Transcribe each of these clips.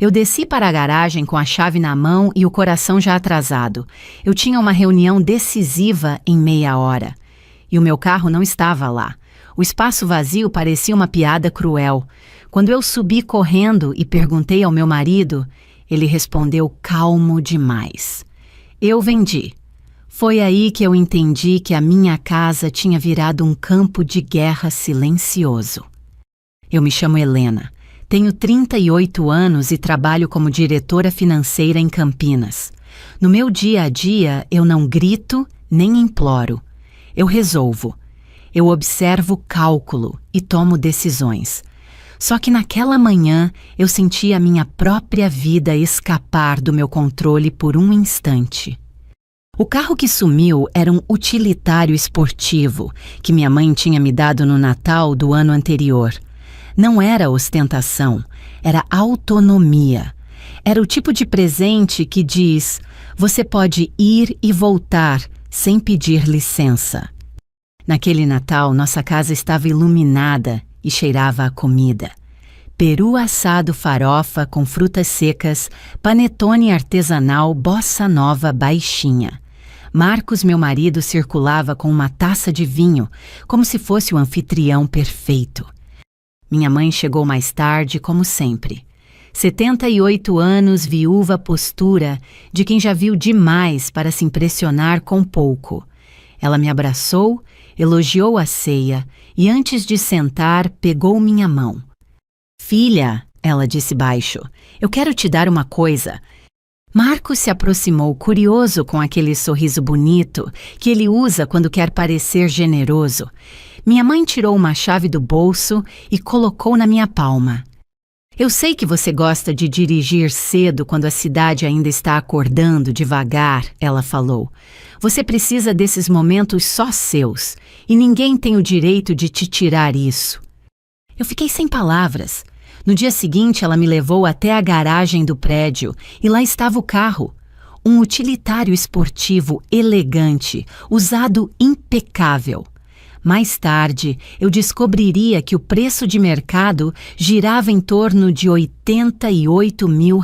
Eu desci para a garagem com a chave na mão e o coração já atrasado. Eu tinha uma reunião decisiva em meia hora. E o meu carro não estava lá. O espaço vazio parecia uma piada cruel. Quando eu subi correndo e perguntei ao meu marido, ele respondeu calmo demais. Eu vendi. Foi aí que eu entendi que a minha casa tinha virado um campo de guerra silencioso. Eu me chamo Helena. Tenho 38 anos e trabalho como diretora financeira em Campinas. No meu dia a dia, eu não grito nem imploro. Eu resolvo. Eu observo cálculo e tomo decisões. Só que naquela manhã, eu senti a minha própria vida escapar do meu controle por um instante. O carro que sumiu era um utilitário esportivo que minha mãe tinha me dado no Natal do ano anterior. Não era ostentação, era autonomia. Era o tipo de presente que diz: você pode ir e voltar sem pedir licença. Naquele Natal, nossa casa estava iluminada e cheirava a comida. Peru assado farofa com frutas secas, panetone artesanal bossa nova baixinha. Marcos, meu marido, circulava com uma taça de vinho, como se fosse o anfitrião perfeito. Minha mãe chegou mais tarde, como sempre. 78 anos, viúva postura, de quem já viu demais para se impressionar com pouco. Ela me abraçou, elogiou a ceia e, antes de sentar, pegou minha mão. Filha, ela disse baixo, eu quero te dar uma coisa. Marcos se aproximou, curioso com aquele sorriso bonito que ele usa quando quer parecer generoso. Minha mãe tirou uma chave do bolso e colocou na minha palma. Eu sei que você gosta de dirigir cedo quando a cidade ainda está acordando devagar, ela falou. Você precisa desses momentos só seus, e ninguém tem o direito de te tirar isso. Eu fiquei sem palavras. No dia seguinte, ela me levou até a garagem do prédio e lá estava o carro. Um utilitário esportivo elegante, usado impecável. Mais tarde, eu descobriria que o preço de mercado girava em torno de R$ 88 mil.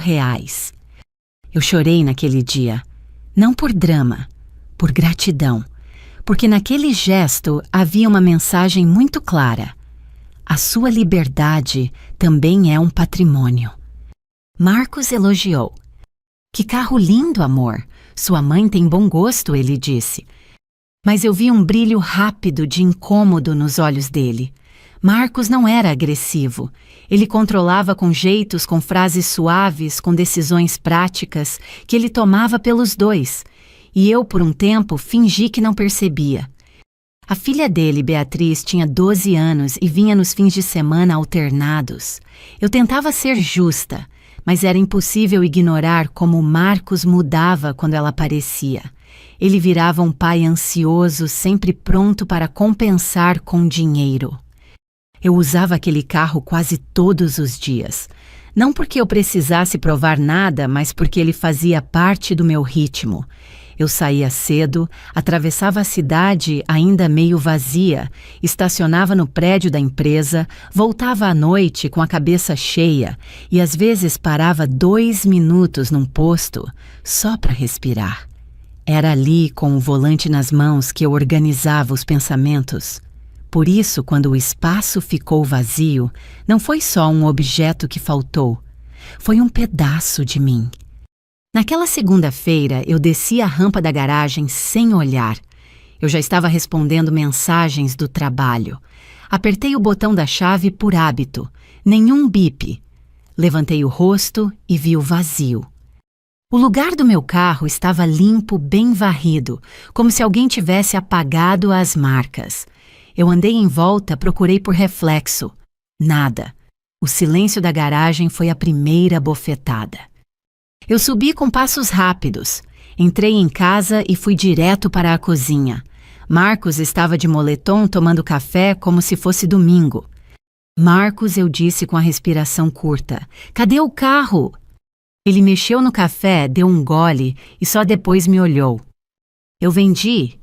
Eu chorei naquele dia, não por drama, por gratidão, porque naquele gesto havia uma mensagem muito clara. A sua liberdade também é um patrimônio. Marcos elogiou. Que carro lindo, amor! Sua mãe tem bom gosto, ele disse. Mas eu vi um brilho rápido de incômodo nos olhos dele. Marcos não era agressivo. Ele controlava com jeitos, com frases suaves, com decisões práticas que ele tomava pelos dois. E eu, por um tempo, fingi que não percebia. A filha dele, Beatriz, tinha 12 anos e vinha nos fins de semana alternados. Eu tentava ser justa, mas era impossível ignorar como Marcos mudava quando ela aparecia. Ele virava um pai ansioso, sempre pronto para compensar com dinheiro. Eu usava aquele carro quase todos os dias. Não porque eu precisasse provar nada, mas porque ele fazia parte do meu ritmo. Eu saía cedo, atravessava a cidade ainda meio vazia, estacionava no prédio da empresa, voltava à noite com a cabeça cheia e às vezes parava 2 minutos num posto só para respirar. Era ali, com o volante nas mãos, que eu organizava os pensamentos. Por isso, quando o espaço ficou vazio, não foi só um objeto que faltou, foi um pedaço de mim. Naquela segunda-feira, eu desci a rampa da garagem sem olhar. Eu já estava respondendo mensagens do trabalho. Apertei o botão da chave por hábito. Nenhum bip. Levantei o rosto e vi o vazio. O lugar do meu carro estava limpo, bem varrido, como se alguém tivesse apagado as marcas. Eu andei em volta, procurei por reflexo. Nada. O silêncio da garagem foi a primeira bofetada. Eu subi com passos rápidos. Entrei em casa e fui direto para a cozinha. Marcos estava de moletom tomando café como se fosse domingo. Marcos, eu disse com a respiração curta. Cadê o carro? Ele mexeu no café, deu um gole e só depois me olhou. Eu vendi.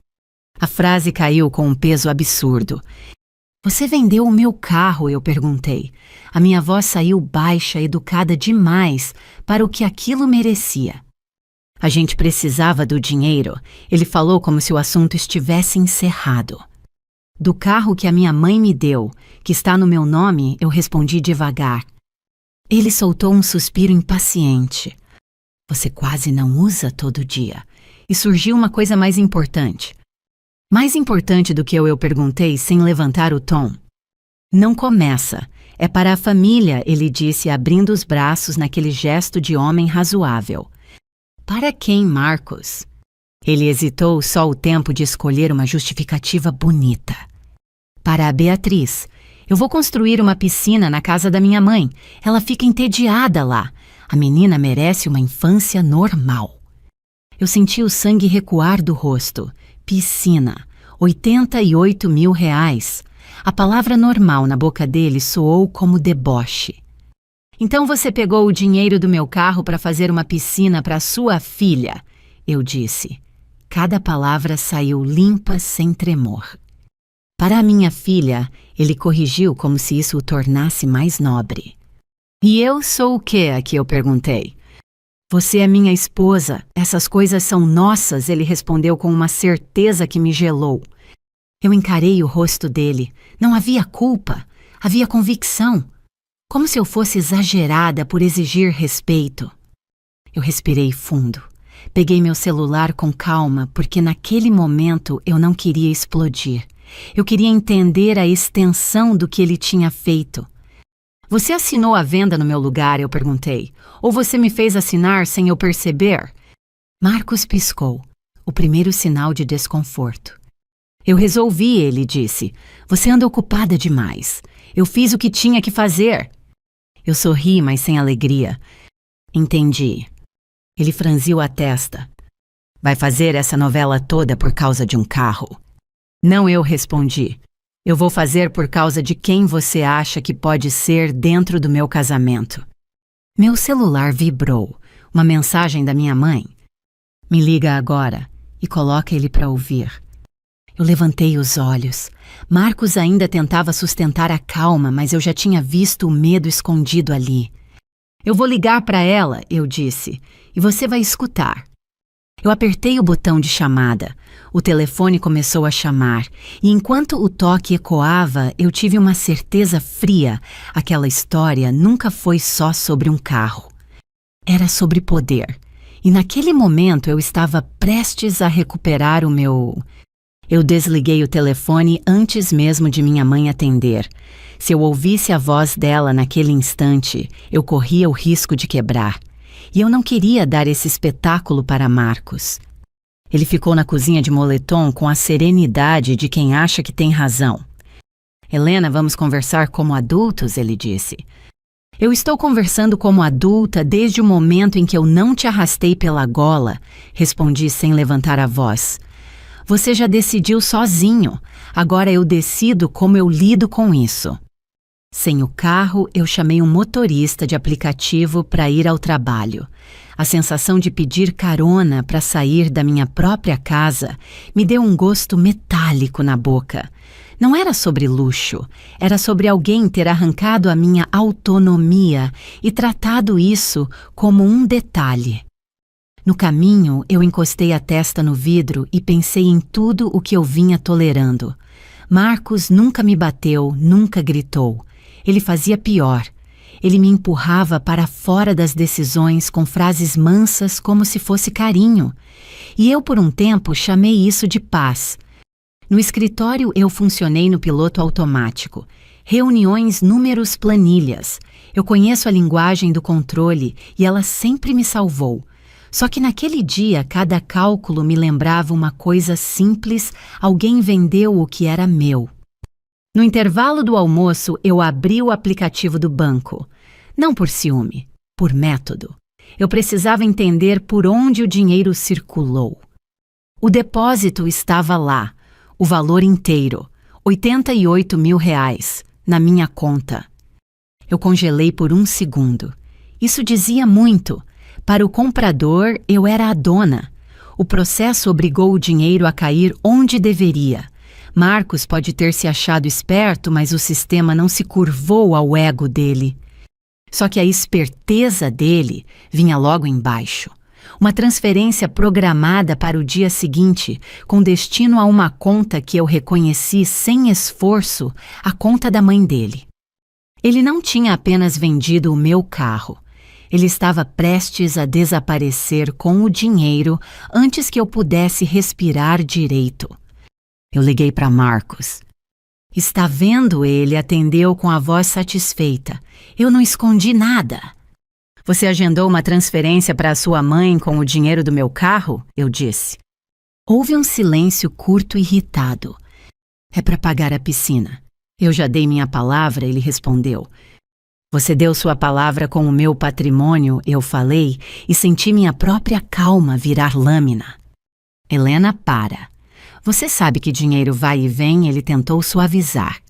A frase caiu com um peso absurdo. Você vendeu o meu carro, eu perguntei. A minha voz saiu baixa, educada demais para o que aquilo merecia. A gente precisava do dinheiro, ele falou como se o assunto estivesse encerrado. Do carro que a minha mãe me deu, que está no meu nome, eu respondi devagar. Ele soltou um suspiro impaciente. Você quase não usa todo dia. E surgiu uma coisa mais importante. Mais importante do que eu perguntei sem levantar o tom. Não começa. É para a família, ele disse, abrindo os braços naquele gesto de homem razoável. Para quem, Marcos? Ele hesitou só o tempo de escolher uma justificativa bonita. Para a Beatriz. Eu vou construir uma piscina na casa da minha mãe. Ela fica entediada lá. A menina merece uma infância normal. Eu senti o sangue recuar do rosto. Piscina. 88 mil reais. A palavra normal na boca dele soou como deboche. Então você pegou o dinheiro do meu carro para fazer uma piscina para sua filha, eu disse. Cada palavra saiu limpa sem tremor. Para a minha filha, ele corrigiu como se isso o tornasse mais nobre. E eu sou o quê? Aqui eu perguntei. Você é minha esposa, essas coisas são nossas, ele respondeu com uma certeza que me gelou. Eu encarei o rosto dele. Não havia culpa, havia convicção. Como se eu fosse exagerada por exigir respeito. Eu respirei fundo. Peguei meu celular com calma, porque naquele momento eu não queria explodir. Eu queria entender a extensão do que ele tinha feito. Você assinou a venda no meu lugar, eu perguntei. Ou você me fez assinar sem eu perceber? Marcos piscou, o primeiro sinal de desconforto. Eu resolvi, ele disse. Você anda ocupada demais. Eu fiz o que tinha que fazer. Eu sorri, mas sem alegria. Entendi. Ele franziu a testa. Vai fazer essa novela toda por causa de um carro? Não, eu respondi. Eu vou fazer por causa de quem você acha que pode ser dentro do meu casamento. Meu celular vibrou. Uma mensagem da minha mãe. Me liga agora e coloca ele para ouvir. Eu levantei os olhos. Marcos ainda tentava sustentar a calma, mas eu já tinha visto o medo escondido ali. Eu vou ligar para ela, eu disse, e você vai escutar. Eu apertei o botão de chamada. O telefone começou a chamar, e enquanto o toque ecoava, eu tive uma certeza fria. Aquela história nunca foi só sobre um carro. Era sobre poder. E naquele momento eu estava prestes a recuperar o meu... Eu desliguei o telefone antes mesmo de minha mãe atender. Se eu ouvisse a voz dela naquele instante, eu corria o risco de quebrar. E eu não queria dar esse espetáculo para Marcos. Ele ficou na cozinha de moletom com a serenidade de quem acha que tem razão. Helena, vamos conversar como adultos, ele disse. Eu estou conversando como adulta desde o momento em que eu não te arrastei pela gola, respondi sem levantar a voz. Você já decidiu sozinho. Agora eu decido como eu lido com isso. Sem o carro, eu chamei um motorista de aplicativo para ir ao trabalho. A sensação de pedir carona para sair da minha própria casa me deu um gosto metálico na boca. Não era sobre luxo, era sobre alguém ter arrancado a minha autonomia e tratado isso como um detalhe. No caminho, eu encostei a testa no vidro e pensei em tudo o que eu vinha tolerando. Marcos nunca me bateu, nunca gritou. Ele fazia pior. Ele me empurrava para fora das decisões com frases mansas como se fosse carinho. E eu, por um tempo, chamei isso de paz. No escritório, eu funcionei no piloto automático. Reuniões, números, planilhas. Eu conheço a linguagem do controle e ela sempre me salvou. Só que naquele dia, cada cálculo me lembrava uma coisa simples, alguém vendeu o que era meu. No intervalo do almoço, eu abri o aplicativo do banco. Não por ciúme, por método. Eu precisava entender por onde o dinheiro circulou. O depósito estava lá, o valor inteiro, 88 mil reais, na minha conta. Eu congelei por um segundo. Isso dizia muito. Para o comprador, eu era a dona. O processo obrigou o dinheiro a cair onde deveria. Marcos pode ter se achado esperto, mas o sistema não se curvou ao ego dele. Só que a esperteza dele vinha logo embaixo. Uma transferência programada para o dia seguinte, com destino a uma conta que eu reconheci sem esforço, a conta da mãe dele. Ele não tinha apenas vendido o meu carro. Ele estava prestes a desaparecer com o dinheiro antes que eu pudesse respirar direito. Eu liguei para Marcos. Está vendo? Ele atendeu com a voz satisfeita. Eu não escondi nada. Você agendou uma transferência para a sua mãe com o dinheiro do meu carro? Eu disse. Houve um silêncio curto e irritado. É para pagar a piscina. Eu já dei minha palavra, ele respondeu. Você deu sua palavra com o meu patrimônio, eu falei, e senti minha própria calma virar lâmina. Helena, para. Você sabe que dinheiro vai e vem, ele tentou suavizar.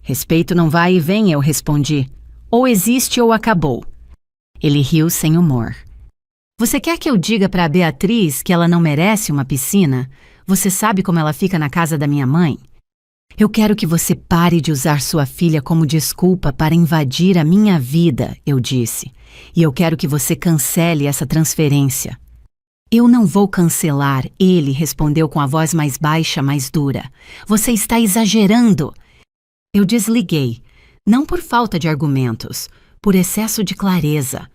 Respeito não vai e vem, eu respondi. Ou existe ou acabou. Ele riu sem humor. Você quer que eu diga para a Beatriz que ela não merece uma piscina? Você sabe como ela fica na casa da minha mãe? Eu quero que você pare de usar sua filha como desculpa para invadir a minha vida, eu disse. E eu quero que você cancele essa transferência. Eu não vou cancelar, ele respondeu com a voz mais baixa, mais dura. Você está exagerando. Eu desliguei, não por falta de argumentos, por excesso de clareza.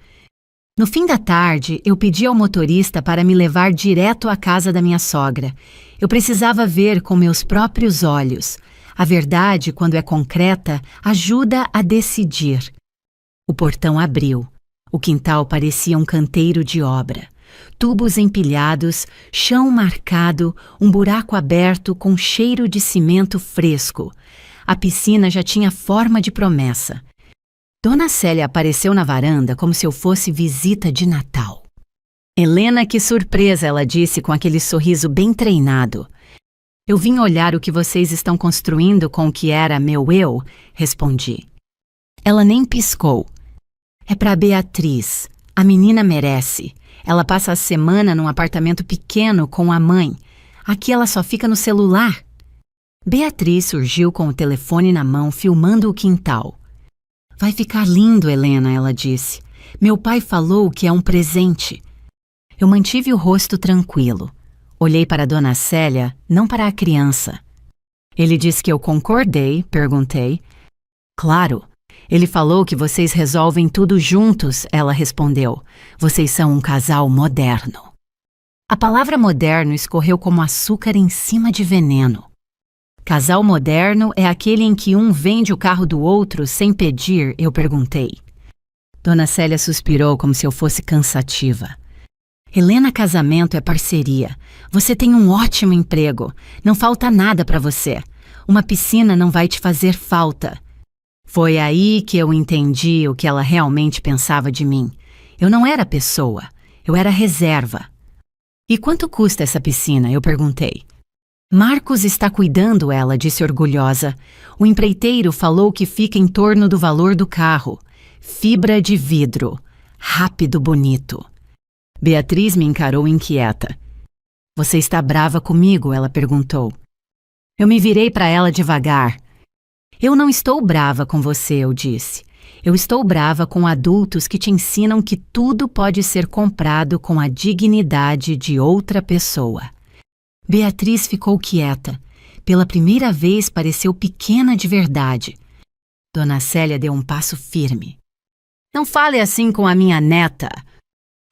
No fim da tarde, eu pedi ao motorista para me levar direto à casa da minha sogra. Eu precisava ver com meus próprios olhos. A verdade, quando é concreta, ajuda a decidir. O portão abriu. O quintal parecia um canteiro de obra. Tubos empilhados, chão marcado, um buraco aberto com cheiro de cimento fresco. A piscina já tinha forma de promessa. Dona Célia apareceu na varanda como se eu fosse visita de Natal. Helena, que surpresa, ela disse com aquele sorriso bem treinado. Eu vim olhar o que vocês estão construindo com o que era meu eu, respondi. Ela nem piscou. É para Beatriz. A menina merece. Ela passa a semana num apartamento pequeno com a mãe. Aqui ela só fica no celular. Beatriz surgiu com o telefone na mão, filmando o quintal. Vai ficar lindo, Helena, ela disse. Meu pai falou que é um presente. Eu mantive o rosto tranquilo. Olhei para Dona Célia, não para a criança. Ele disse que eu concordei, perguntei. Claro. Ele falou que vocês resolvem tudo juntos, ela respondeu. Vocês são um casal moderno. A palavra moderno escorreu como açúcar em cima de veneno. Casal moderno é aquele em que um vende o carro do outro sem pedir, eu perguntei. Dona Célia suspirou como se eu fosse cansativa. Helena, casamento é parceria. Você tem um ótimo emprego. Não falta nada para você. Uma piscina não vai te fazer falta. Foi aí que eu entendi o que ela realmente pensava de mim. Eu não era pessoa, eu era reserva. E quanto custa essa piscina? Eu perguntei. Marcos está cuidando, ela disse orgulhosa. O empreiteiro falou que fica em torno do valor do carro. Fibra de vidro. Rápido, bonito. Beatriz me encarou inquieta. Você está brava comigo? Ela perguntou. Eu me virei para ela devagar. Eu não estou brava com você, eu disse. Eu estou brava com adultos que te ensinam que tudo pode ser comprado com a dignidade de outra pessoa. Beatriz ficou quieta. Pela primeira vez pareceu pequena de verdade. Dona Célia deu um passo firme. Não fale assim com a minha neta.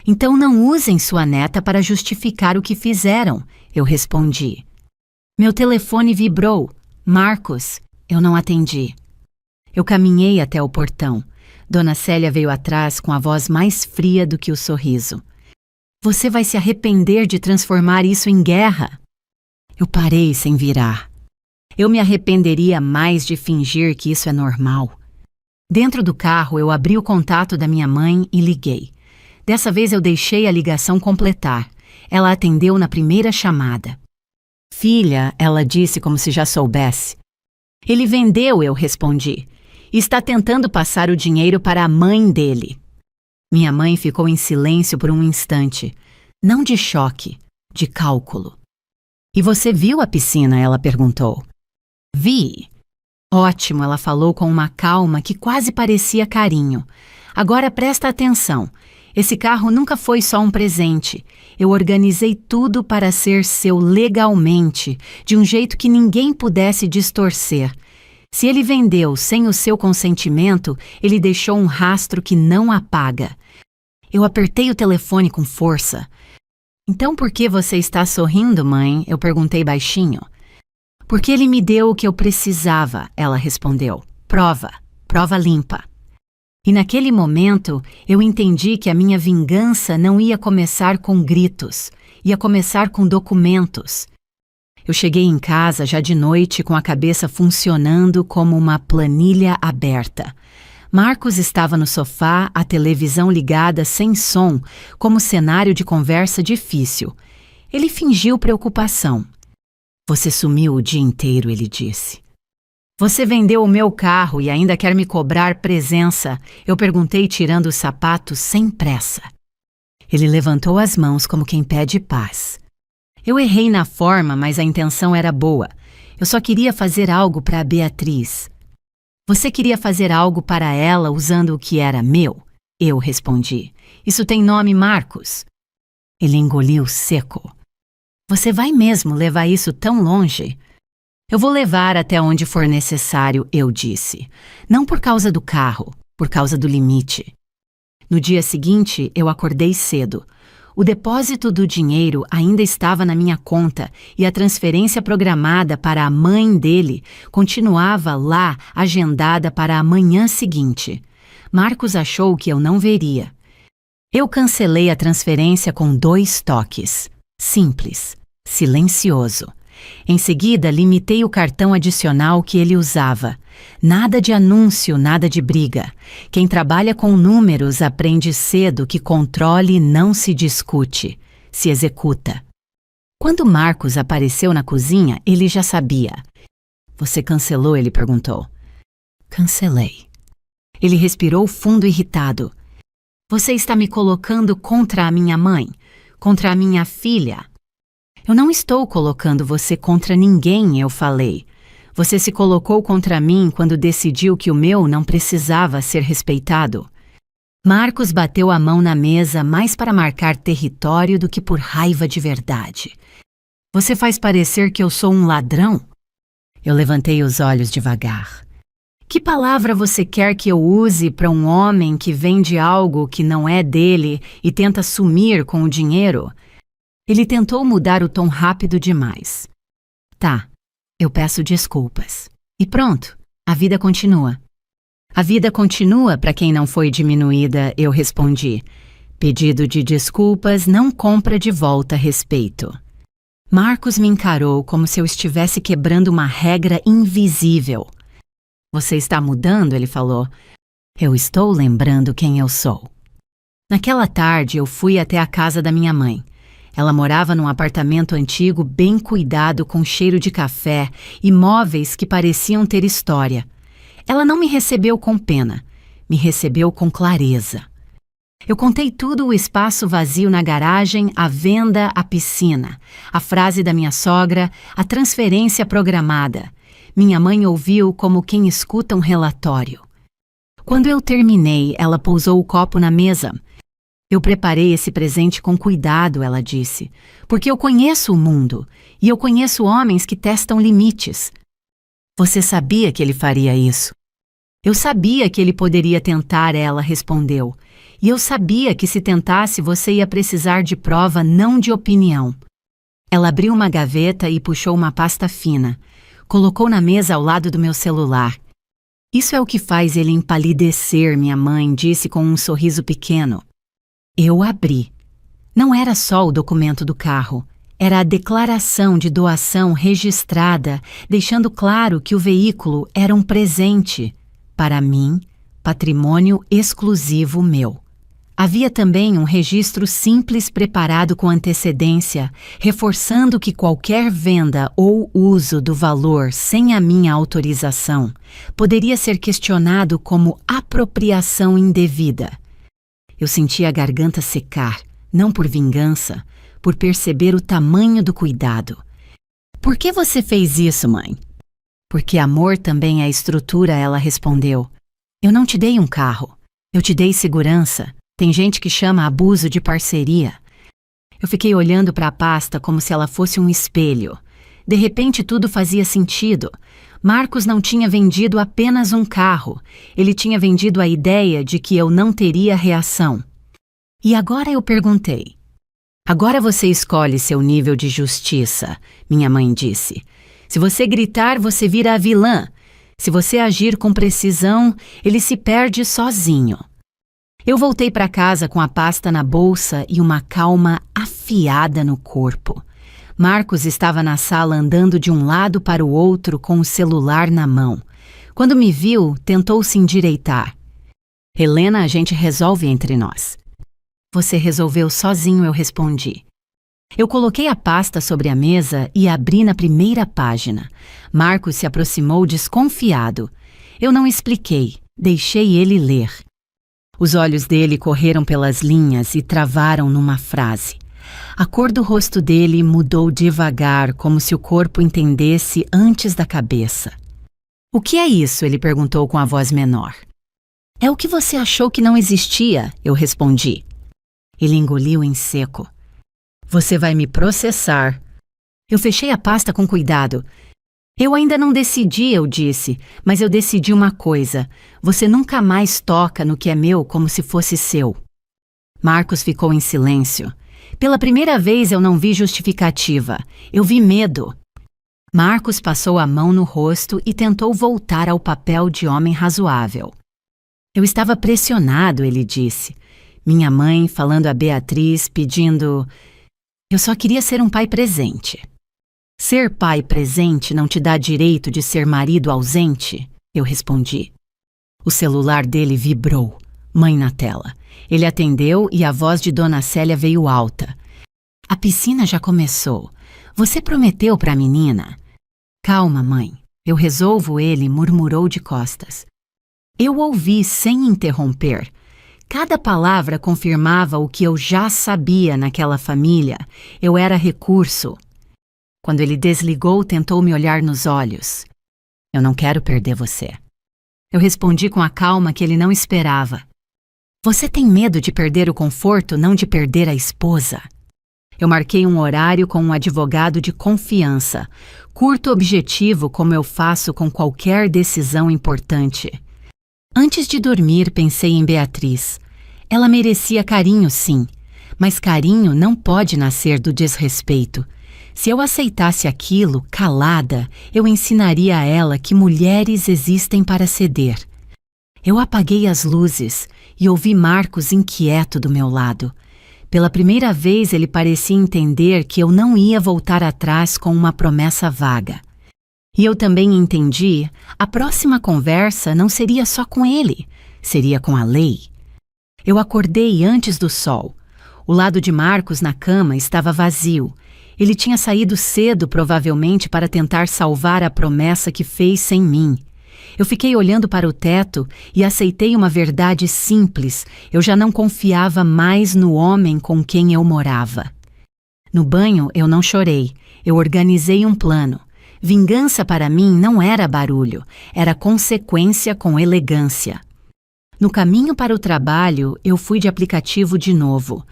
Então não usem sua neta para justificar o que fizeram, eu respondi. Meu telefone vibrou. Marcos. Eu não atendi. Eu caminhei até o portão. Dona Célia veio atrás com a voz mais fria do que o sorriso. Você vai se arrepender de transformar isso em guerra. Eu parei sem virar. Eu me arrependeria mais de fingir que isso é normal. Dentro do carro, eu abri o contato da minha mãe e liguei. Dessa vez eu deixei a ligação completar. Ela atendeu na primeira chamada. Filha, ela disse como se já soubesse. Ele vendeu, eu respondi. Está tentando passar o dinheiro para a mãe dele. Minha mãe ficou em silêncio por um instante. Não de choque, de cálculo. E você viu a piscina? Ela perguntou. Vi. Ótimo, ela falou com uma calma que quase parecia carinho. Agora presta atenção. Esse carro nunca foi só um presente. Eu organizei tudo para ser seu legalmente, de um jeito que ninguém pudesse distorcer. Se ele vendeu sem o seu consentimento, ele deixou um rastro que não apaga. Eu apertei o telefone com força. Então por que você está sorrindo, mãe? Eu perguntei baixinho. Porque ele me deu o que eu precisava, ela respondeu. Prova limpa. E naquele momento, eu entendi que a minha vingança não ia começar com gritos, ia começar com documentos. Eu cheguei em casa já de noite com a cabeça funcionando como uma planilha aberta. Marcos estava no sofá, a televisão ligada sem som, como cenário de conversa difícil. Ele fingiu preocupação. Você sumiu o dia inteiro, ele disse. Você vendeu o meu carro e ainda quer me cobrar presença? Eu perguntei tirando os sapatos sem pressa. Ele levantou as mãos como quem pede paz. Eu errei na forma, mas a intenção era boa. Eu só queria fazer algo para a Beatriz. Você queria fazer algo para ela usando o que era meu? Eu respondi. Isso tem nome, Marcos. Ele engoliu seco. Você vai mesmo levar isso tão longe? Eu vou levar até onde for necessário, eu disse. Não por causa do carro, por causa do limite. No dia seguinte, eu acordei cedo. O depósito do dinheiro ainda estava na minha conta e a transferência programada para a mãe dele continuava lá, agendada para a manhã seguinte. Marcos achou que eu não veria. Eu cancelei a transferência com 2 toques. Simples, silencioso. Em seguida, limitei o cartão adicional que ele usava. Nada de anúncio, nada de briga. Quem trabalha com números aprende cedo que controle não se discute, se executa. Quando Marcos apareceu na cozinha, ele já sabia. Você cancelou? Ele perguntou. Cancelei. Ele respirou fundo, irritado. Você está me colocando contra a minha mãe, contra a minha filha. Eu não estou colocando você contra ninguém, eu falei. Você se colocou contra mim quando decidiu que o meu não precisava ser respeitado. Marcos bateu a mão na mesa mais para marcar território do que por raiva de verdade. Você faz parecer que eu sou um ladrão? Eu levantei os olhos devagar. Que palavra você quer que eu use para um homem que vende algo que não é dele e tenta sumir com o dinheiro? Ele tentou mudar o tom rápido demais. Tá, eu peço desculpas. E pronto, a vida continua. A vida continua para quem não foi diminuída, eu respondi. Pedido de desculpas não compra de volta respeito. Marcos me encarou como se eu estivesse quebrando uma regra invisível. Você está mudando, ele falou. Eu estou lembrando quem eu sou. Naquela tarde eu fui até a casa da minha mãe. Ela morava num apartamento antigo bem cuidado com cheiro de café e móveis que pareciam ter história. Ela não me recebeu com pena, me recebeu com clareza. Eu contei tudo: o espaço vazio na garagem, a venda, a piscina, a frase da minha sogra, a transferência programada. Minha mãe ouviu como quem escuta um relatório. Quando eu terminei, ela pousou o copo na mesa. Eu preparei esse presente com cuidado, ela disse, porque eu conheço o mundo e eu conheço homens que testam limites. Você sabia que ele faria isso? Eu sabia que ele poderia tentar, ela respondeu. E eu sabia que se tentasse você ia precisar de prova, não de opinião. Ela abriu uma gaveta e puxou uma pasta fina. Colocou na mesa ao lado do meu celular. Isso é o que faz ele empalidecer, minha mãe disse com um sorriso pequeno. Eu abri. Não era só o documento do carro, era a declaração de doação registrada, deixando claro que o veículo era um presente, para mim, patrimônio exclusivo meu. Havia também um registro simples preparado com antecedência, reforçando que qualquer venda ou uso do valor sem a minha autorização poderia ser questionado como apropriação indevida. Eu senti a garganta secar, não por vingança, por perceber o tamanho do cuidado. Por que você fez isso, mãe? Porque amor também é estrutura, ela respondeu. Eu não te dei um carro. Eu te dei segurança. Tem gente que chama abuso de parceria. Eu fiquei olhando para a pasta como se ela fosse um espelho. De repente tudo fazia sentido. Marcos não tinha vendido apenas um carro. Ele tinha vendido a ideia de que eu não teria reação. E agora eu perguntei. Agora você escolhe seu nível de justiça, minha mãe disse. Se você gritar, você vira a vilã. Se você agir com precisão, ele se perde sozinho. Eu voltei para casa com a pasta na bolsa e uma calma afiada no corpo. Marcos estava na sala andando de um lado para o outro com o celular na mão. Quando me viu, tentou se endireitar. Helena, a gente resolve entre nós. Você resolveu sozinho, eu respondi. Eu coloquei a pasta sobre a mesa e abri na primeira página. Marcos se aproximou desconfiado. Eu não expliquei, deixei ele ler. Os olhos dele correram pelas linhas e travaram numa frase. A cor do rosto dele mudou devagar, como se o corpo entendesse antes da cabeça. O que é isso? Ele perguntou com a voz menor. É o que você achou que não existia, eu respondi. Ele engoliu em seco. Você vai me processar. Eu fechei a pasta com cuidado. Eu ainda não decidi, eu disse, mas eu decidi uma coisa. Você nunca mais toca no que é meu como se fosse seu. Marcos ficou em silêncio. Pela primeira vez eu não vi justificativa. Eu vi medo. Marcos passou a mão no rosto e tentou voltar ao papel de homem razoável. Eu estava pressionado, ele disse. Minha mãe falando a Beatriz, pedindo... Eu só queria ser um pai presente. Ser pai presente não te dá direito de ser marido ausente? Eu respondi. O celular dele vibrou. Mãe na tela. Ele atendeu e a voz de Dona Célia veio alta. A piscina já começou. Você prometeu para a menina? Calma, mãe. Eu resolvo, ele murmurou de costas. Eu ouvi sem interromper. Cada palavra confirmava o que eu já sabia naquela família. Eu era recurso. Quando ele desligou, tentou me olhar nos olhos. Eu não quero perder você. Eu respondi com a calma que ele não esperava. Você tem medo de perder o conforto, não de perder a esposa. Eu marquei um horário com um advogado de confiança, curto objetivo como eu faço com qualquer decisão importante. Antes de dormir, pensei em Beatriz. Ela merecia carinho, sim, mas carinho não pode nascer do desrespeito. Se eu aceitasse aquilo, calada, eu ensinaria a ela que mulheres existem para ceder. Eu apaguei as luzes e ouvi Marcos inquieto do meu lado. Pela primeira vez ele parecia entender que eu não ia voltar atrás com uma promessa vaga. E eu também entendi, a próxima conversa não seria só com ele, seria com a lei. Eu acordei antes do sol. O lado de Marcos na cama estava vazio. Ele tinha saído cedo, provavelmente, para tentar salvar a promessa que fez sem mim. Eu fiquei olhando para o teto e aceitei uma verdade simples. Eu já não confiava mais no homem com quem eu morava. No banho, eu não chorei. Eu organizei um plano. Vingança para mim não era barulho, era consequência com elegância. No caminho para o trabalho, eu fui de aplicativo de novo.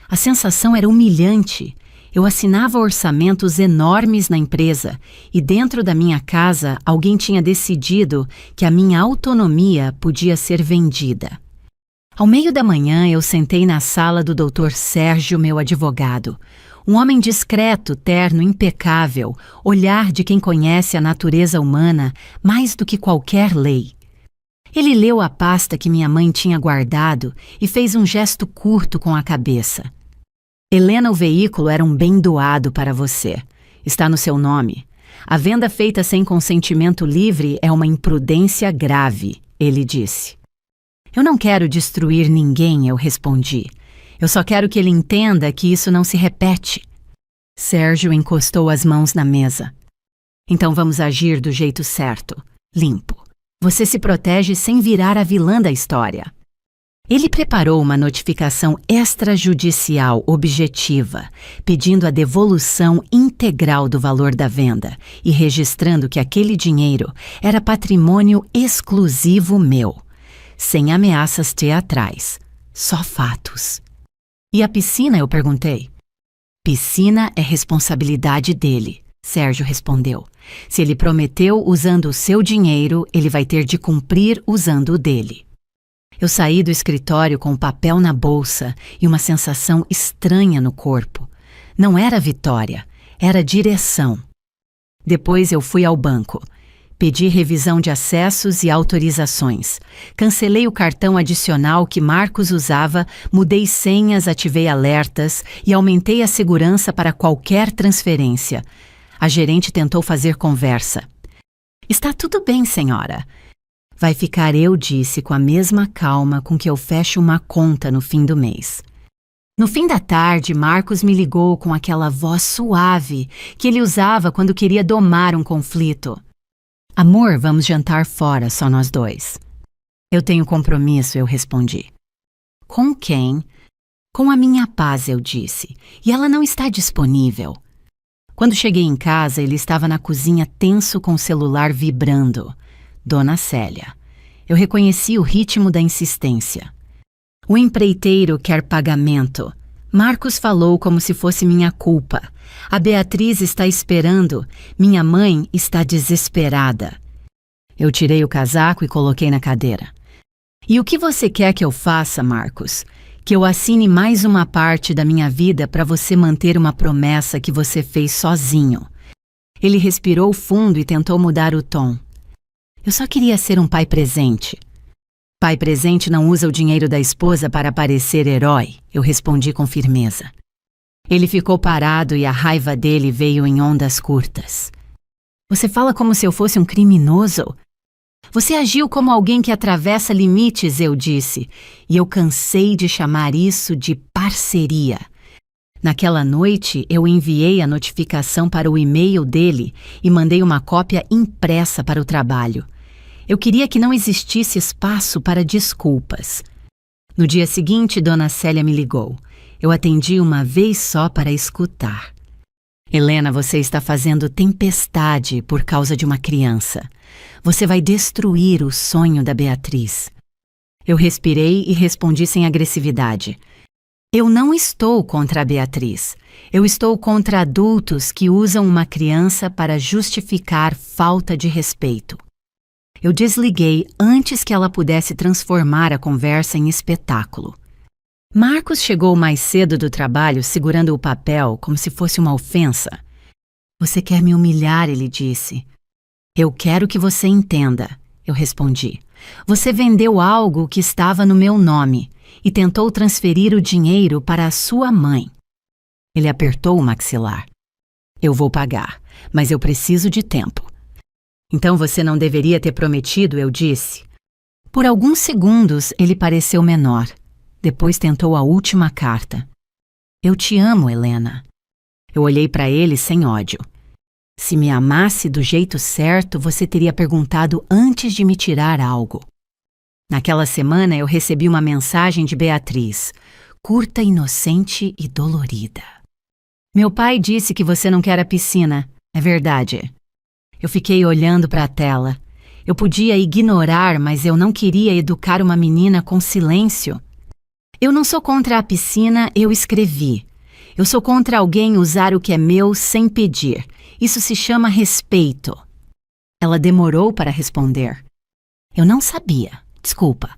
A sensação era humilhante. Eu assinava orçamentos enormes na empresa e dentro da minha casa alguém tinha decidido que a minha autonomia podia ser vendida. Ao meio da manhã, eu sentei na sala do Dr. Sérgio, meu advogado. Um homem discreto, terno, impecável, olhar de quem conhece a natureza humana mais do que qualquer lei. Ele leu a pasta que minha mãe tinha guardado e fez um gesto curto com a cabeça. Helena, o veículo era um bem doado para você. Está no seu nome. A venda feita sem consentimento livre é uma imprudência grave, ele disse. Eu não quero destruir ninguém, eu respondi. Eu só quero que ele entenda que isso não se repete. Sérgio encostou as mãos na mesa. Então vamos agir do jeito certo, limpo. Você se protege sem virar a vilã da história. Ele preparou uma notificação extrajudicial objetiva, pedindo a devolução integral do valor da venda e registrando que aquele dinheiro era patrimônio exclusivo meu, sem ameaças teatrais, só fatos. E a piscina, eu perguntei. Piscina é responsabilidade dele, Sérgio respondeu. Se ele prometeu usando o seu dinheiro, ele vai ter de cumprir usando o dele. Eu saí do escritório com o papel na bolsa e uma sensação estranha no corpo. Não era vitória, era direção. Depois eu fui ao banco. Pedi revisão de acessos e autorizações. Cancelei o cartão adicional que Marcos usava, mudei senhas, ativei alertas e aumentei a segurança para qualquer transferência. A gerente tentou fazer conversa. Está tudo bem, senhora. Vai ficar, eu disse, com a mesma calma com que eu fecho uma conta no fim do mês. No fim da tarde, Marcos me ligou com aquela voz suave que ele usava quando queria domar um conflito. Amor, vamos jantar fora, só nós dois. Eu tenho compromisso, eu respondi. Com quem? Com a minha paz, eu disse, e ela não está disponível. Quando cheguei em casa, ele estava na cozinha tenso com o celular vibrando. Dona Célia. Eu reconheci o ritmo da insistência. O empreiteiro quer pagamento. Marcos falou como se fosse minha culpa. A Beatriz está esperando. Minha mãe está desesperada. Eu tirei o casaco e coloquei na cadeira. E o que você quer que eu faça, Marcos? Que eu assine mais uma parte da minha vida para você manter uma promessa que você fez sozinho. Ele respirou fundo e tentou mudar o tom. Eu só queria ser um pai presente. Pai presente não usa o dinheiro da esposa para parecer herói, eu respondi com firmeza. Ele ficou parado e a raiva dele veio em ondas curtas. Você fala como se eu fosse um criminoso? Você agiu como alguém que atravessa limites, eu disse, e eu cansei de chamar isso de parceria. Naquela noite, eu enviei a notificação para o e-mail dele e mandei uma cópia impressa para o trabalho. Eu queria que não existisse espaço para desculpas. No dia seguinte, Dona Célia me ligou. Eu atendi uma vez só para escutar. Helena, você está fazendo tempestade por causa de uma criança. Você vai destruir o sonho da Beatriz. Eu respirei e respondi sem agressividade. Eu não estou contra a Beatriz. Eu estou contra adultos que usam uma criança para justificar falta de respeito. Eu desliguei antes que ela pudesse transformar a conversa em espetáculo. Marcos chegou mais cedo do trabalho segurando o papel como se fosse uma ofensa. Você quer me humilhar, ele disse. Eu quero que você entenda, eu respondi. Você vendeu algo que estava no meu nome e tentou transferir o dinheiro para a sua mãe. Ele apertou o maxilar. Eu vou pagar, mas eu preciso de tempo. Então você não deveria ter prometido, eu disse. Por alguns segundos ele pareceu menor. Depois tentou a última carta. Eu te amo, Helena. Eu olhei para ele sem ódio. Se me amasse do jeito certo, você teria perguntado antes de me tirar algo. Naquela semana eu recebi uma mensagem de Beatriz, curta, inocente e dolorida. Meu pai disse que você não quer a piscina. É verdade. Eu fiquei olhando para a tela. Eu podia ignorar, mas eu não queria educar uma menina com silêncio. Eu não sou contra a piscina, eu escrevi. Eu sou contra alguém usar o que é meu sem pedir. Isso se chama respeito. Ela demorou para responder. Eu não sabia. Desculpa.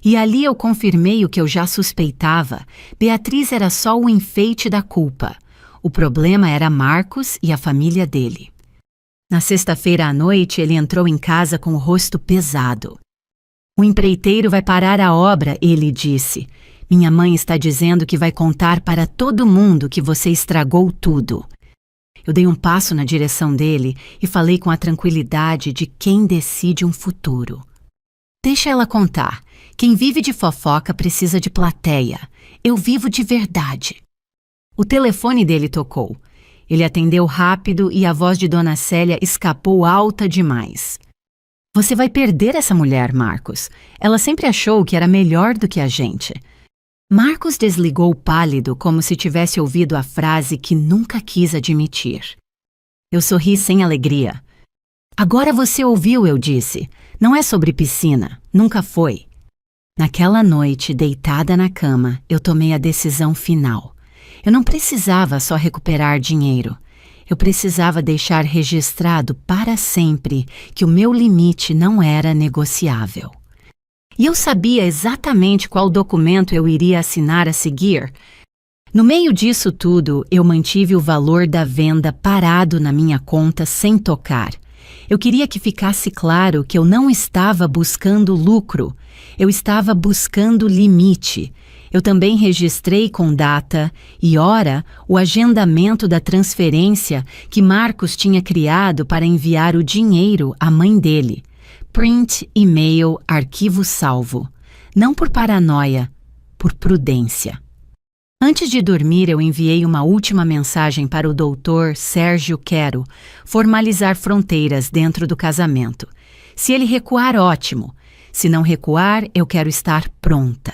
E ali eu confirmei o que eu já suspeitava. Beatriz era só o enfeite da culpa. O problema era Marcos e a família dele. Na sexta-feira à noite, ele entrou em casa com o rosto pesado. O empreiteiro vai parar a obra, ele disse. Minha mãe está dizendo que vai contar para todo mundo que você estragou tudo. Eu dei um passo na direção dele e falei com a tranquilidade de quem decide um futuro. Deixa ela contar. Quem vive de fofoca precisa de plateia. Eu vivo de verdade. O telefone dele tocou. Ele atendeu rápido e a voz de Dona Célia escapou alta demais. Você vai perder essa mulher, Marcos. Ela sempre achou que era melhor do que a gente. Marcos desligou pálido como se tivesse ouvido a frase que nunca quis admitir. Eu sorri sem alegria. Agora você ouviu, eu disse. Não é sobre piscina. Nunca foi. Naquela noite, deitada na cama, eu tomei a decisão final. Eu não precisava só recuperar dinheiro. Eu precisava deixar registrado para sempre que o meu limite não era negociável. E eu sabia exatamente qual documento eu iria assinar a seguir. No meio disso tudo, eu mantive o valor da venda parado na minha conta sem tocar. Eu queria que ficasse claro que eu não estava buscando lucro, eu estava buscando limite. Eu também registrei com data e hora o agendamento da transferência que Marcos tinha criado para enviar o dinheiro à mãe dele. Print, e-mail, arquivo salvo. Não por paranoia, por prudência. Antes de dormir, eu enviei uma última mensagem para o doutor Sérgio Quero formalizar fronteiras dentro do casamento. Se ele recuar, ótimo. Se não recuar, eu quero estar pronta.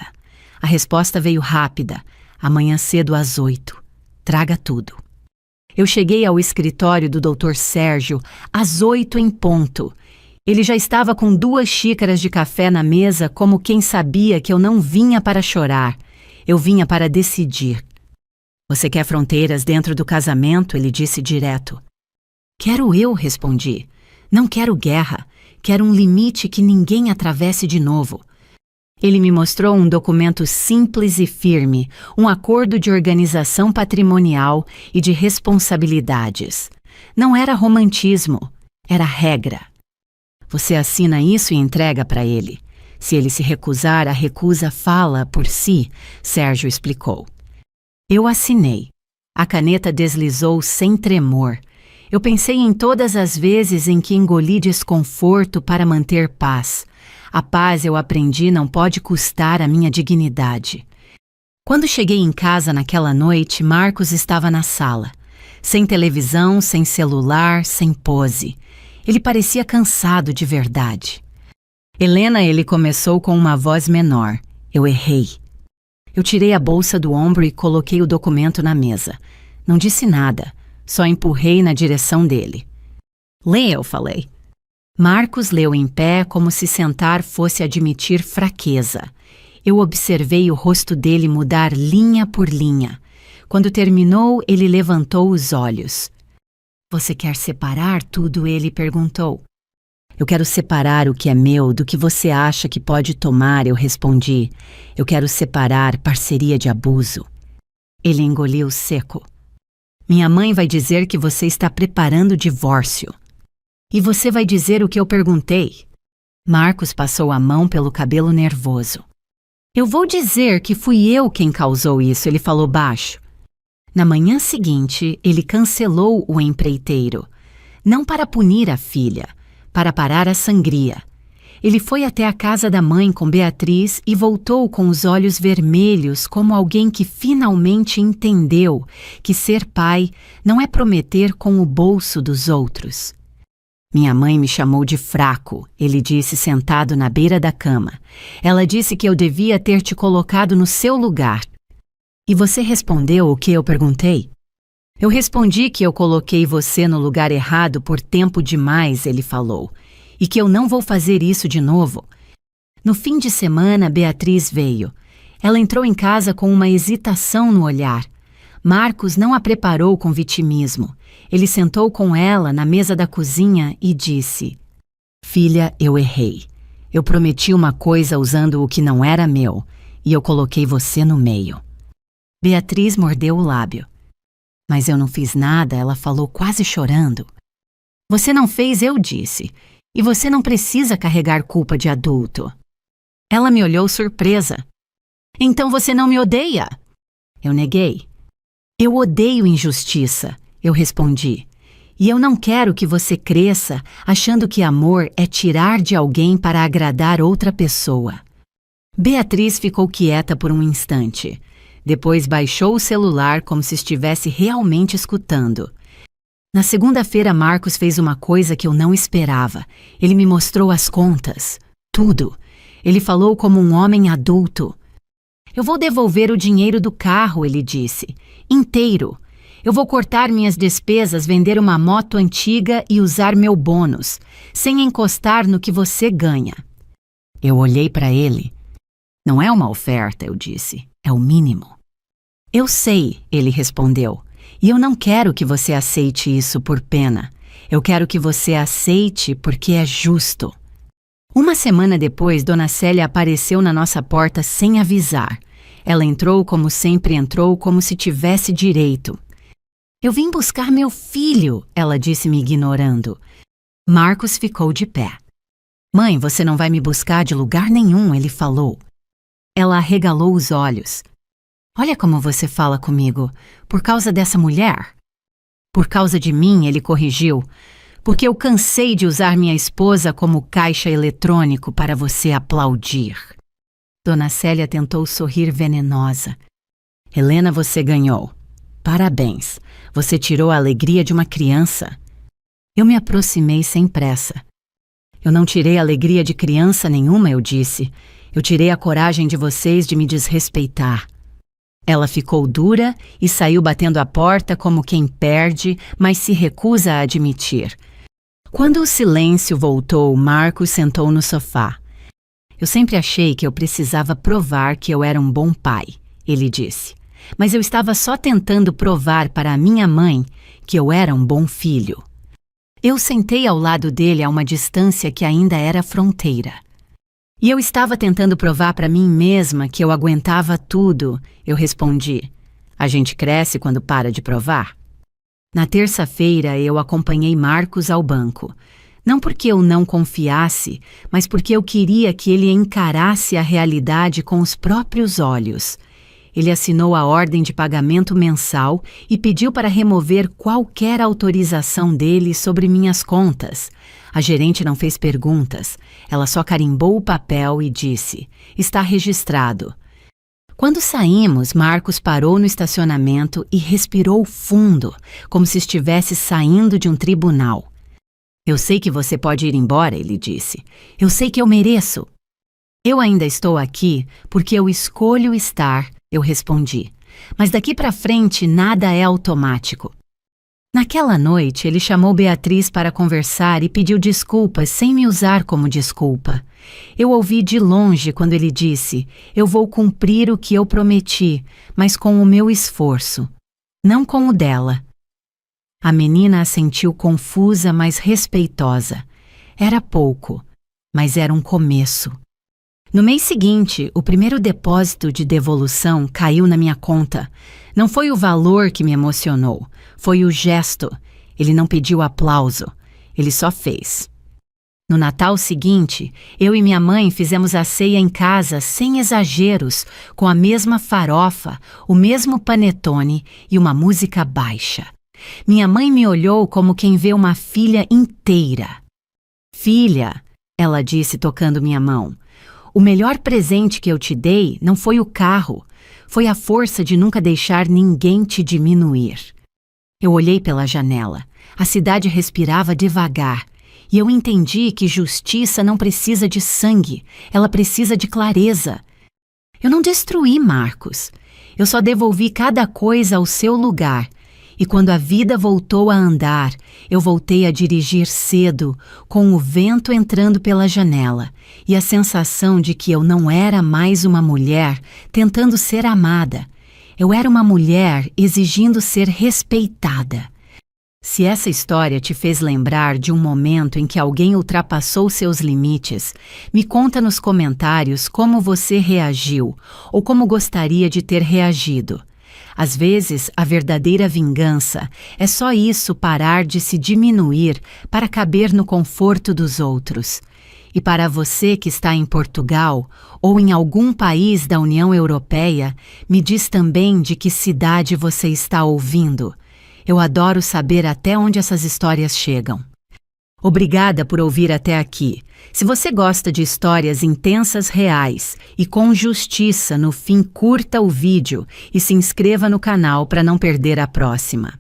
A resposta veio rápida. Amanhã cedo às 8. Traga tudo. Eu cheguei ao escritório do doutor Sérgio às 8 em ponto. Ele já estava com 2 xícaras de café na mesa, como quem sabia que eu não vinha para chorar. Eu vinha para decidir. Você quer fronteiras dentro do casamento? Ele disse direto. Quero eu, respondi. Não quero guerra. Quero um limite que ninguém atravesse de novo. Ele me mostrou um documento simples e firme, um acordo de organização patrimonial e de responsabilidades. Não era romantismo, era regra. Você assina isso e entrega para ele. Se ele se recusar, a recusa fala por si, Sérgio explicou. Eu assinei. A caneta deslizou sem tremor. Eu pensei em todas as vezes em que engoli desconforto para manter paz. A paz, eu aprendi, não pode custar a minha dignidade. Quando cheguei em casa naquela noite, Marcos estava na sala. Sem televisão, sem celular, sem pose. Ele parecia cansado de verdade. Helena, ele começou com uma voz menor. Eu errei. Eu tirei a bolsa do ombro e coloquei o documento na mesa. Não disse nada, só empurrei na direção dele. Lê, eu falei. Marcos leu em pé como se sentar fosse admitir fraqueza. Eu observei o rosto dele mudar linha por linha. Quando terminou, ele levantou os olhos. Você quer separar tudo? Ele perguntou. Eu quero separar o que é meu do que você acha que pode tomar, eu respondi. Eu quero separar parceria de abuso. Ele engoliu seco. Minha mãe vai dizer que você está preparando o divórcio. E você vai dizer o que eu perguntei. Marcos passou a mão pelo cabelo nervoso. Eu vou dizer que fui eu quem causou isso, ele falou baixo. Na manhã seguinte, ele cancelou o empreiteiro. Não para punir a filha, para parar a sangria. Ele foi até a casa da mãe com Beatriz e voltou com os olhos vermelhos como alguém que finalmente entendeu que ser pai não é prometer com o bolso dos outros. Minha mãe me chamou de fraco, ele disse sentado na beira da cama. Ela disse que eu devia ter te colocado no seu lugar. E você respondeu o que eu perguntei? Eu respondi que eu coloquei você no lugar errado por tempo demais, ele falou, e que eu não vou fazer isso de novo. No fim de semana, Beatriz veio. Ela entrou em casa com uma hesitação no olhar. Marcos não a preparou com vitimismo. Ele sentou com ela na mesa da cozinha e disse: Filha, eu errei. Eu prometi uma coisa usando o que não era meu, e eu coloquei você no meio. Beatriz mordeu o lábio. Mas eu não fiz nada, ela falou quase chorando. Você não fez, eu disse, e você não precisa carregar culpa de adulto. Ela me olhou surpresa. Então você não me odeia? Eu neguei. Eu odeio injustiça, eu respondi. E eu não quero que você cresça achando que amor é tirar de alguém para agradar outra pessoa. Beatriz ficou quieta por um instante. Depois baixou o celular como se estivesse realmente escutando. Na segunda-feira, Marcos fez uma coisa que eu não esperava. Ele me mostrou as contas. Tudo. Ele falou como um homem adulto. Eu vou devolver o dinheiro do carro, ele disse. Inteiro. Eu vou cortar minhas despesas, vender uma moto antiga e usar meu bônus, sem encostar no que você ganha. Eu olhei para ele. Não é uma oferta, eu disse. É o mínimo. Eu sei, ele respondeu. E eu não quero que você aceite isso por pena. Eu quero que você aceite porque é justo. Uma semana depois, Dona Célia apareceu na nossa porta sem avisar. Ela entrou como sempre entrou, como se tivesse direito. Eu vim buscar meu filho, ela disse me ignorando. Marcos ficou de pé. Mãe, você não vai me buscar de lugar nenhum, ele falou. Ela arregalou os olhos. Olha como você fala comigo. Por causa dessa mulher? Por causa de mim, ele corrigiu. Porque eu cansei de usar minha esposa como caixa eletrônico para você aplaudir. Dona Célia tentou sorrir venenosa. Helena, você ganhou. Parabéns. Você tirou a alegria de uma criança. Eu me aproximei sem pressa. Eu não tirei a alegria de criança nenhuma, eu disse. Eu tirei a coragem de vocês de me desrespeitar. Ela ficou dura e saiu batendo a porta como quem perde, mas se recusa a admitir. Quando o silêncio voltou, Marcos sentou no sofá. Eu sempre achei que eu precisava provar que eu era um bom pai, ele disse. Mas eu estava só tentando provar para a minha mãe que eu era um bom filho. Eu sentei ao lado dele a uma distância que ainda era fronteira. E eu estava tentando provar para mim mesma que eu aguentava tudo, eu respondi. A gente cresce quando para de provar. Na terça-feira, eu acompanhei Marcos ao banco. Não porque eu não confiasse, mas porque eu queria que ele encarasse a realidade com os próprios olhos. Ele assinou a ordem de pagamento mensal e pediu para remover qualquer autorização dele sobre minhas contas. A gerente não fez perguntas. Ela só carimbou o papel e disse: está registrado. Quando saímos, Marcos parou no estacionamento e respirou fundo, como se estivesse saindo de um tribunal. Eu sei que você pode ir embora, ele disse. Eu sei que eu mereço. Eu ainda estou aqui porque eu escolho estar, eu respondi. Mas daqui para frente nada é automático. Naquela noite, ele chamou Beatriz para conversar e pediu desculpas sem me usar como desculpa. Eu ouvi de longe quando ele disse: eu vou cumprir o que eu prometi, mas com o meu esforço, não com o dela. A menina assentiu confusa, mas respeitosa. Era pouco, mas era um começo. No mês seguinte, o primeiro depósito de devolução caiu na minha conta. Não foi o valor que me emocionou, foi o gesto. Ele não pediu aplauso, ele só fez. No Natal seguinte, eu e minha mãe fizemos a ceia em casa sem exageros, com a mesma farofa, o mesmo panetone e uma música baixa. Minha mãe me olhou como quem vê uma filha inteira. Filha, ela disse tocando minha mão. O melhor presente que eu te dei não foi o carro, foi a força de nunca deixar ninguém te diminuir. Eu olhei pela janela. A cidade respirava devagar e eu entendi que justiça não precisa de sangue, ela precisa de clareza. Eu não destruí Marcos, eu só devolvi cada coisa ao seu lugar. E quando a vida voltou a andar, eu voltei a dirigir cedo, com o vento entrando pela janela e a sensação de que eu não era mais uma mulher tentando ser amada. Eu era uma mulher exigindo ser respeitada. Se essa história te fez lembrar de um momento em que alguém ultrapassou seus limites, me conta nos comentários como você reagiu ou como gostaria de ter reagido. Às vezes, a verdadeira vingança é só isso, parar de se diminuir para caber no conforto dos outros. E para você que está em Portugal ou em algum país da União Europeia, me diz também de que cidade você está ouvindo. Eu adoro saber até onde essas histórias chegam. Obrigada por ouvir até aqui. Se você gosta de histórias intensas reais e com justiça no fim, curta o vídeo e se inscreva no canal para não perder a próxima.